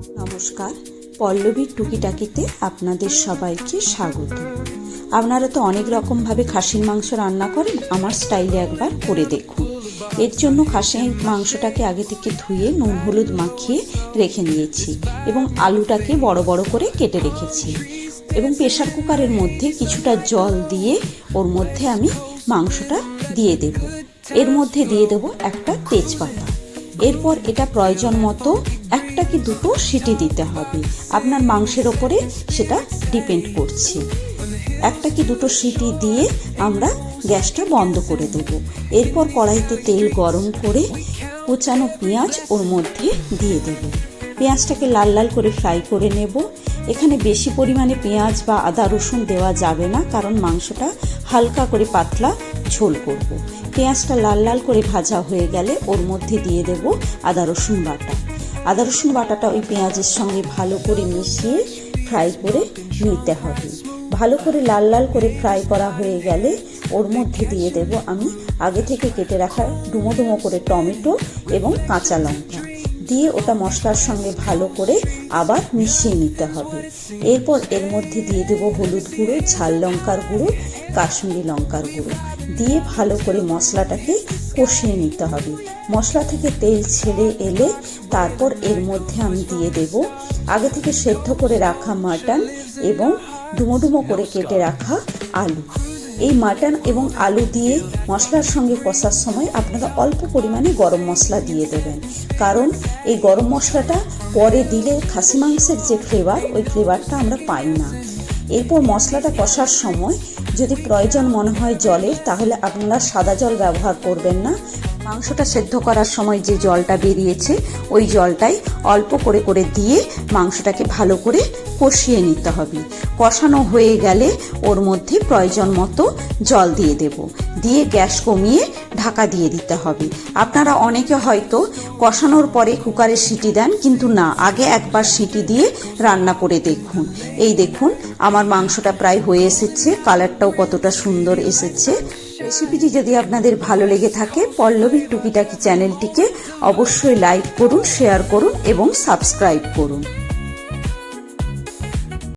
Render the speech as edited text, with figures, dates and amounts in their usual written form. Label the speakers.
Speaker 1: নমস্কার, পল্লবীর টুকিটাকিতে আপনাদের সবাইকে স্বাগত। আপনারা তো অনেক রকমভাবে খাসির মাংস রান্না করেন, আমার স্টাইলে একবার করে দেখুন। এর জন্য খাসির মাংসটাকে আগে থেকে ধুয়ে নুন হলুদ মাখিয়ে রেখে নিয়েছি এবং আলুটাকে বড় বড় করে কেটে রেখেছি এবং প্রেসার কুকারের মধ্যে কিছুটা জল দিয়ে ওর মধ্যে আমি মাংসটা দিয়ে দেব। এর মধ্যে দিয়ে দেব একটা তেজপাতা। এরপর এটা প্রয়োজন মতো একটা কি দুটো সিটি দিতে হবে, আপনার মাংসের ওপরে সেটা ডিপেন্ড করছে। একটা কি দুটো সিটি দিয়ে আমরা গ্যাসটা বন্ধ করে দেব। এরপর কড়াইতে তেল গরম করে কুচানো পেঁয়াজ ওর মধ্যে দিয়ে দেব। পেঁয়াজটাকে লাল লাল করে ফ্রাই করে নেব। এখানে বেশি পরিমাণে পেঁয়াজ বা আদা রসুন দেওয়া যাবে না, কারণ মাংসটা হালকা করে পাতলা ঝোল করব। পেঁয়াজটা লাল লাল করে ভাজা হয়ে গেলে ওর মধ্যে দিয়ে দেব আদা রসুন বাটা। আদা রসুন বাটাটা ওই পেঁয়াজের সঙ্গে ভালো করে মিশিয়ে ফ্রাই করে নিতে হবে। ভালো করে লাল লাল করে ফ্রাই করা হয়ে গেলে ওর মধ্যে দিয়ে দেব আমি আগে থেকে কেটে রাখা ডুমো ডুমো করে টমেটো এবং কাঁচা লঙ্কা দিয়ে ওটা মশলার সঙ্গে ভালো করে আবার মিশিয়ে নিতে হবে। এরপর এর মধ্যে দিয়ে দেব হলুদ গুঁড়ো, ঝাল লঙ্কার গুঁড়ো, কাশ্মীরি লঙ্কার গুঁড়ো দিয়ে ভালো করে মশলাটাকে কষিয়ে নিতে হবে। মশলা থেকে তেল ছেড়ে এলে তারপর এর মধ্যে আমি দিয়ে দেব আগে থেকে সেদ্ধ করে রাখা মাটন এবং ডুমো ডুমো করে কেটে রাখা আলু। এই মাটন এবং আলু দিয়ে মশলার সঙ্গে কষার সময় আপনারা অল্প পরিমাণে গরম মশলা দিয়ে দেবেন, কারণ এই গরম মশলাটা পরে দিলে খাসি মাংসের যে ফ্লেভার, ওই ফ্লেভারটা আমরা পাই না। এরপর মশলাটা কষার সময় যদি প্রয়োজন মনে হয় জলের, তাহলে আপনারা সাদা জল ব্যবহার করবেন না। মাংসটা সেদ্ধ করার সময় যে জলটা বেরিয়েছে ওই জলটাই অল্প করে করে দিয়ে মাংসটাকে ভালো করে কষিয়ে নিতে হবে। কষানো হয়ে গেলে ওর মধ্যে প্রয়োজন মতো জল দিয়ে দেব, দিয়ে গ্যাস কমিয়ে ঢাকা দিয়ে দিতে হবে। আপনারা অনেকে হয়তো কষানোর পরে কুকারে সিটি দেন, কিন্তু না, আগে একবার সিটি দিয়ে রান্না করে দেখুন। এই দেখুন আমার মাংসটা প্রায় হয়ে এসেছে, কালারটাও কতটা সুন্দর এসেছে। রেসিপিটি যদি আপনাদের ভালো লেগে থাকে, পল্লবীর টুকিটাকি চ্যানেলটিকে অবশ্যই লাইক করুন, শেয়ার করুন এবং সাবস্ক্রাইব করুন।